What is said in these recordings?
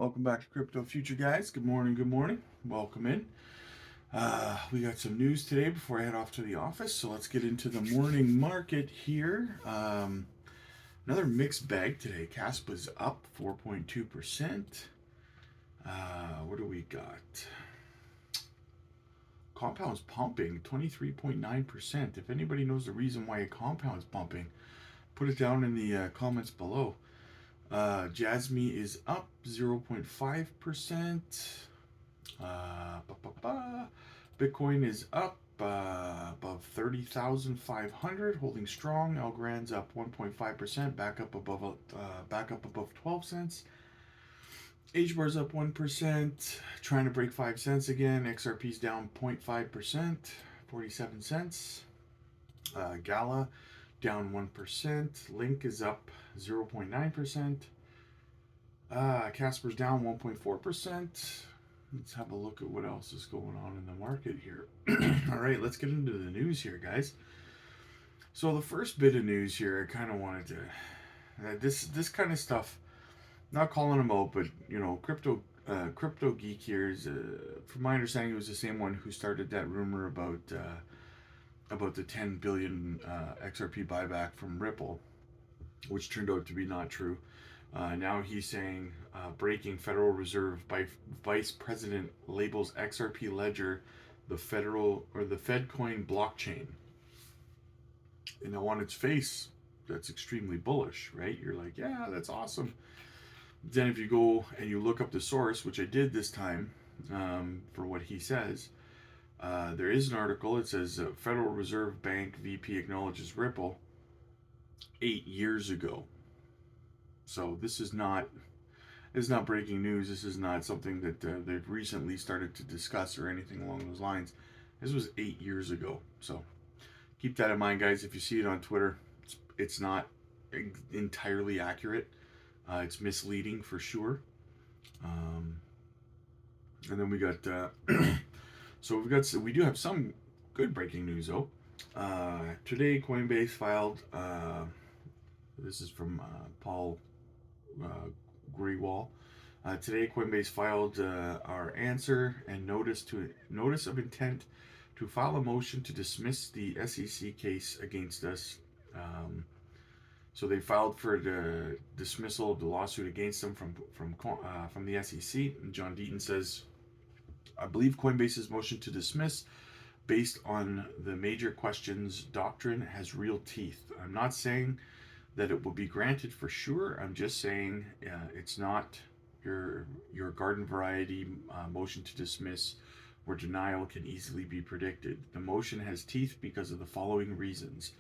Welcome back to Crypto Future, guys. Good morning, good morning. Welcome in. We got some news today before I head off to the office, so let's get into the morning market here. Another mixed bag today. Caspa's up 4.2%. What do we got? Compound's pumping 23.9%. If anybody knows the reason why a compound's pumping, put it down in the comments below. Jasmy is up 0.5%. Bitcoin is up above 30,500, holding strong. Algorand's up 1.5%, back up above 12 cents. HBAR's up 1%, trying to break 5 cents again. XRP's down 0.5%, 47 cents. Gala down 1%. Link is up 0.9%. Casper's down 1.4%. Let's have a look at what else is going on in the market here. All right, let's get into the news here, guys. So the first bit of news here, I kind of wanted to this kind of stuff. Not calling him out, but crypto geek here is, from my understanding, he was the same one who started that rumor about the 10 billion XRP buyback from Ripple, which turned out to be not true. Now he's saying breaking Federal Reserve Vice President labels XRP Ledger the Fedcoin blockchain. And on its face, that's extremely bullish, right? You're like, yeah, that's awesome. Then if you go and you look up the source, which I did this time for what he says, there is an article. It says Federal Reserve Bank VP acknowledges Ripple 8 years ago. So this is not breaking news. This is not something that they've recently started to discuss or anything along those lines. This was 8 years ago. So keep that in mind, guys. If you see it on Twitter, it's not entirely accurate. It's misleading for sure. And then we got we do have some good breaking news though. Today Coinbase filed. This is from Paul Grewal. Today Coinbase filed our answer and notice of intent to file a motion to dismiss the SEC case against us. So they filed for the dismissal of the lawsuit against them from the SEC. And John Deaton says, I believe Coinbase's motion to dismiss based on the major questions doctrine has real teeth. I'm not saying that it will be granted for sure. I'm just saying it's not your garden variety motion to dismiss where denial can easily be predicted. The motion has teeth because of the following reasons.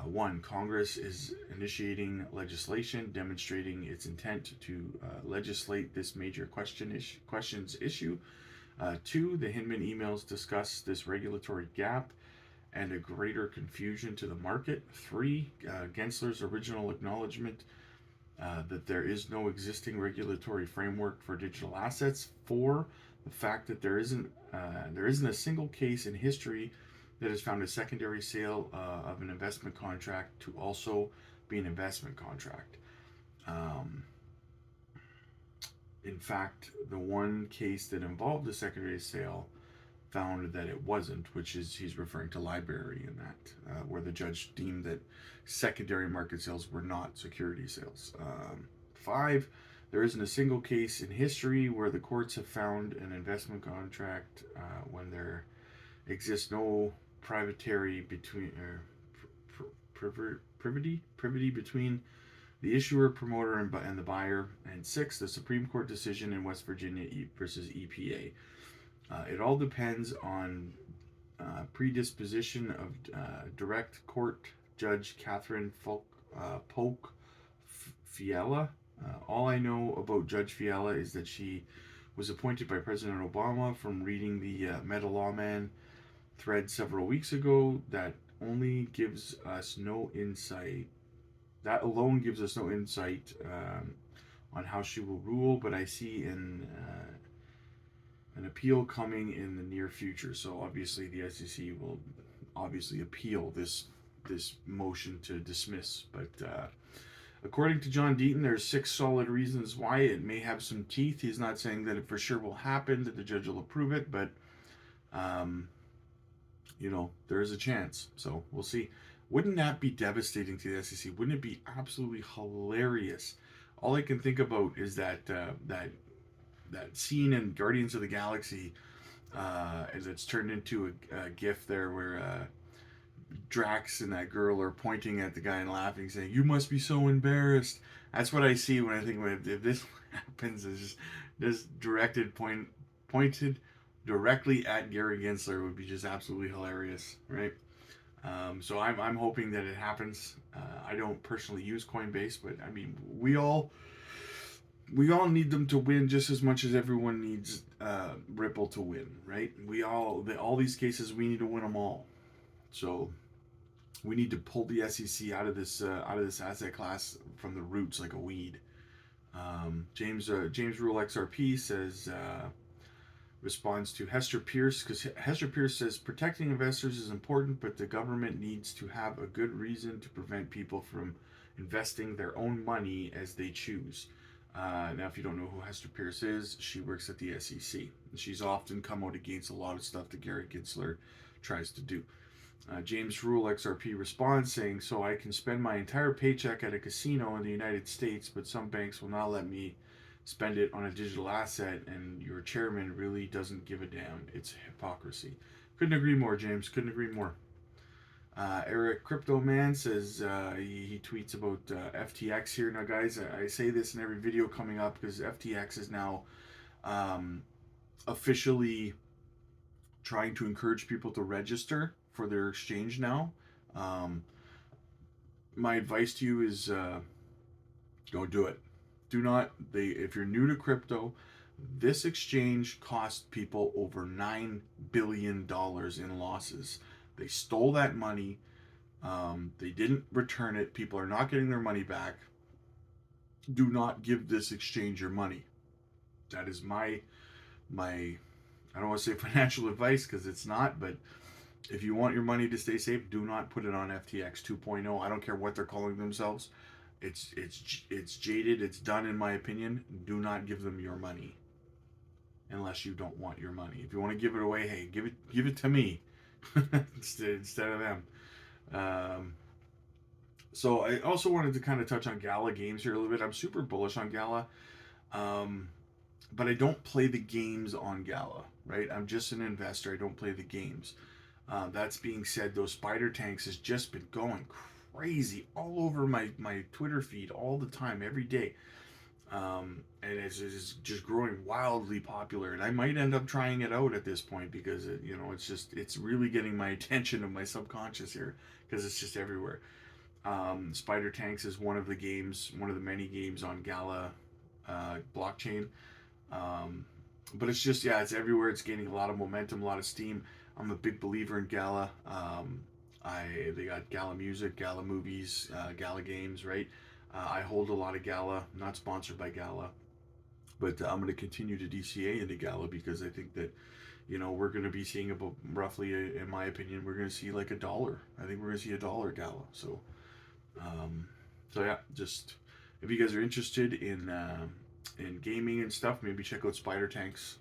One, Congress is initiating legislation demonstrating its intent to legislate this major questions issue. Two, the Hinman emails discuss this regulatory gap and a greater confusion to the market. Three, Gensler's original acknowledgement that there is no existing regulatory framework for digital assets. Four, the fact that there isn't a single case in history that has found a secondary sale of an investment contract to also be an investment contract. In fact, the one case that involved a secondary sale found that it wasn't, which is he's referring to LBRY in that, where the judge deemed that secondary market sales were not security sales. Five, there isn't a single case in history where the courts have found an investment contract when there exists no privity between the issuer, promoter, and the buyer. And six, the Supreme Court decision in West Virginia versus EPA. It all depends on predisposition of direct court Judge Catherine Polk Fiala. All I know about Judge Fiala is that she was appointed by President Obama from reading the Meta Lawman thread several weeks ago. That only gives us no insight. That alone gives us no insight on how she will rule, but I see an appeal coming in the near future. So obviously the SEC will obviously appeal this motion to dismiss. But According to John Deaton, there's 6 solid reasons why it may have some teeth. He's not saying that it for sure will happen, that the judge will approve it, but um, there is a chance. So we'll see. Wouldn't that be devastating to the SEC? Wouldn't it be absolutely hilarious? All I can think about is that scene in Guardians of the Galaxy, as it's turned into a GIF there, where Drax and that girl are pointing at the guy and laughing, saying, "You must be so embarrassed." That's what I see when I think if this happens. Is just this pointed directly at Gary Gensler would be just absolutely hilarious, right? So I'm hoping that it happens. I don't personally use Coinbase, but I mean we all need them to win just as much as everyone needs Ripple to win, right? All these cases we need to win them all. So we need to pull the SEC out of this asset class from the roots like a weed. James Rule XRP says responds to Hester Pierce, because Hester Pierce says protecting investors is important, but the government needs to have a good reason to prevent people from investing their own money as they choose. Now, if you don't know who Hester Pierce is, she works at the SEC. She's often come out against a lot of stuff that Gary Gensler tries to do. James Rule XRP responds saying, "So I can spend my entire paycheck at a casino in the United States, but some banks will not let me spend it on a digital asset, and your chairman really doesn't give a damn. It's hypocrisy." Couldn't agree more, James. Couldn't agree more. Eric Crypto Man says he tweets about FTX here. Now, guys, I say this in every video coming up because FTX is now officially trying to encourage people to register for their exchange now. My advice to you is go do it. Do not, if you're new to crypto, this exchange cost people over $9 billion in losses. They stole that money. They didn't return it. People are not getting their money back. Do not give this exchange your money. That is my I don't want to say financial advice because it's not, but if you want your money to stay safe, do not put it on FTX 2.0. I don't care what they're calling themselves. It's jaded. It's done, in my opinion. Do not give them your money unless you don't want your money. If you want to give it away, hey, give it to me instead of them. So I also wanted to kind of touch on Gala Games here a little bit. I'm super bullish on Gala, but I don't play the games on Gala, right? I'm just an investor. I don't play the games. That's being said, those spider tanks has just been going crazy all over my Twitter feed all the time, every day. And it's just growing wildly popular. And I might end up trying it out at this point because it's really getting my attention of my subconscious here because it's just everywhere. Spider Tanks is one of the many games on Gala blockchain. But it's just, it's everywhere. It's gaining a lot of momentum, a lot of steam. I'm a big believer in Gala. They got Gala Music, Gala Movies, Gala Games, right? I hold a lot of Gala. I'm not sponsored by Gala, but I'm going to continue to DCA into Gala because I think that, we're going to be seeing about roughly, in my opinion, we're going to see like $1. I think we're going to see $1 Gala. So yeah, just if you guys are interested in gaming and stuff, maybe check out Spider Tanks.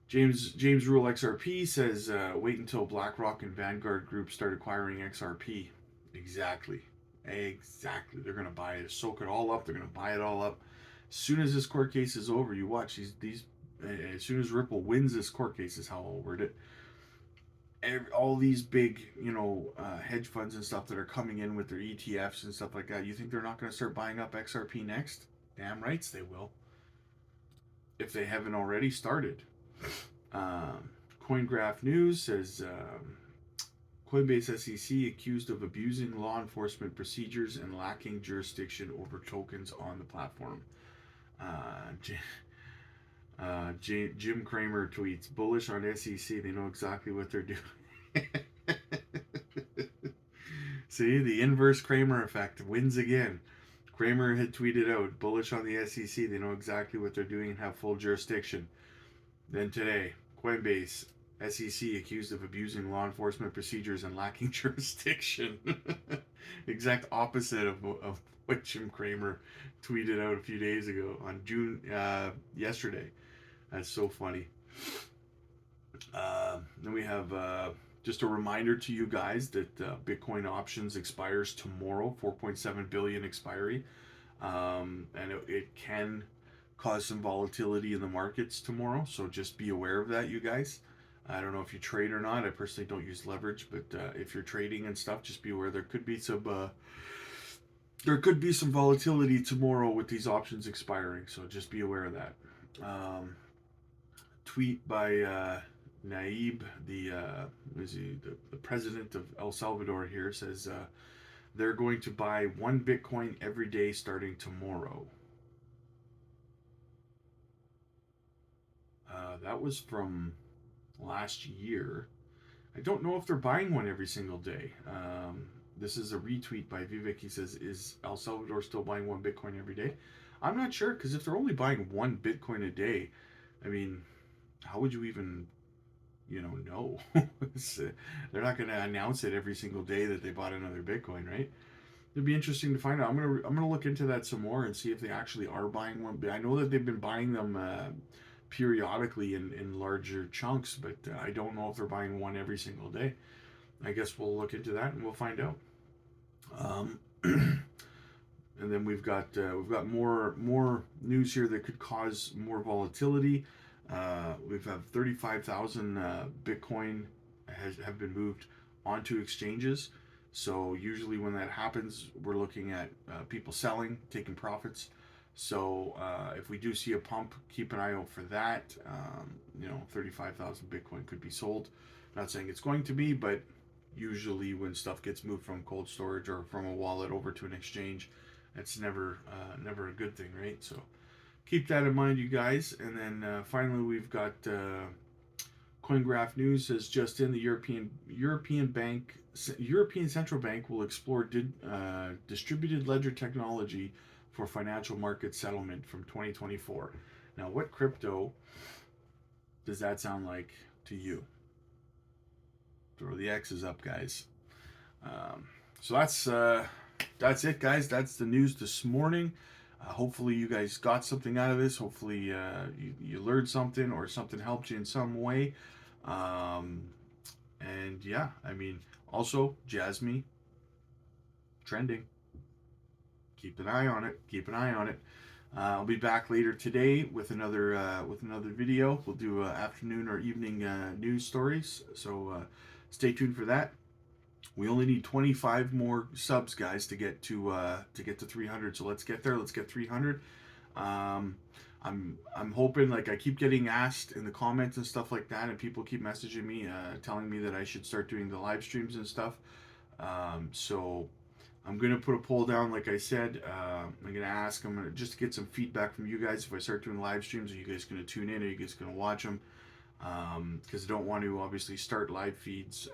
James Rule XRP says, wait until BlackRock and Vanguard Group start acquiring XRP. Exactly. They're going to buy it, soak it all up. They're going to buy it all up. As soon as this court case is over, you watch these. As soon as Ripple wins this court case, is how I'll word it. All these big, hedge funds and stuff that are coming in with their ETFs and stuff like that. You think they're not going to start buying up XRP next? Damn rights they will. If they haven't already started. CoinGraph News says Coinbase SEC accused of abusing law enforcement procedures and lacking jurisdiction over tokens on the platform. Jim Cramer tweets, bullish on SEC. They know exactly what they're doing. See, the inverse Cramer effect wins again. Cramer had tweeted out, bullish on the SEC. They know exactly what they're doing and have full jurisdiction. Then today, Coinbase, SEC accused of abusing law enforcement procedures and lacking jurisdiction. exact opposite of what Jim Cramer tweeted out a few days ago on June yesterday. That's so funny. Then we have just a reminder to you guys that Bitcoin options expires tomorrow, 4.7 billion expiry, and it can cause some volatility in the markets tomorrow. So just be aware of that, you guys. I don't know if you trade or not. I personally don't use leverage, but if you're trading and stuff, just be aware there could be some volatility tomorrow with these options expiring. So just be aware of that. Tweet by Naib, the president of El Salvador here, says they're going to buy one Bitcoin every day starting tomorrow. That was from last year. I don't know if they're buying one every single day. This is a retweet by Vivek. He says, "Is El Salvador still buying one Bitcoin every day?" I'm not sure, because if they're only buying one Bitcoin a day, I mean, how would you even, know? They're not going to announce it every single day that they bought another Bitcoin, right? It'd be interesting to find out. I'm gonna look into that some more and see if they actually are buying one. But I know that they've been buying them periodically in larger chunks, but I don't know if they're buying one every single day. I guess we'll look into that and we'll find out. And then we've got more news here that could cause more volatility. We've have 35,000 Bitcoin have been moved onto exchanges. So usually when that happens, we're looking at people selling, taking profits. So if we do see a pump, keep an eye out for that. 35,000 Bitcoin could be sold. Not saying it's going to be, but usually when stuff gets moved from cold storage or from a wallet over to an exchange, it's never a good thing, right? So keep that in mind, you guys. And then finally, we've got CoinGraph News says just in the European Central Bank will explore distributed ledger technology for financial market settlement from 2024. Now, what crypto does that sound like to you? Throw the X's up, guys. So that's it, guys. That's the news this morning. Hopefully you guys got something out of this. Hopefully you learned something or something helped you in some way. And yeah, I mean, also Jasmy trending. Keep an eye on it. Keep an eye on it. I'll be back later today with another video. We'll do afternoon or evening news stories. So stay tuned for that. We only need 25 more subs, guys, to get to 300. So let's get there. Let's get 300. I'm hoping, like, I keep getting asked in the comments and stuff like that, and people keep messaging me, telling me that I should start doing the live streams and stuff. So I'm gonna put a poll down, like I said. I'm gonna ask. I'm gonna just get some feedback from you guys. If I start doing live streams, are you guys gonna tune in? Are you guys gonna watch them? Because I don't want to obviously start live streams,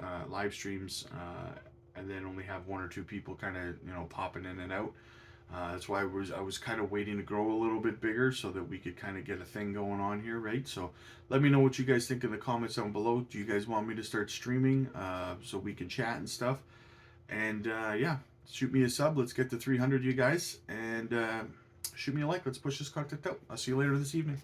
and then only have one or two people kind of popping in and out. That's why I was kind of waiting to grow a little bit bigger so that we could kind of get a thing going on here, right? So let me know what you guys think in the comments down below. Do you guys want me to start streaming so we can chat and stuff? And yeah, shoot me a sub. Let's get to 300, you guys, and shoot me a like. Let's push this content out. I'll see you later this evening.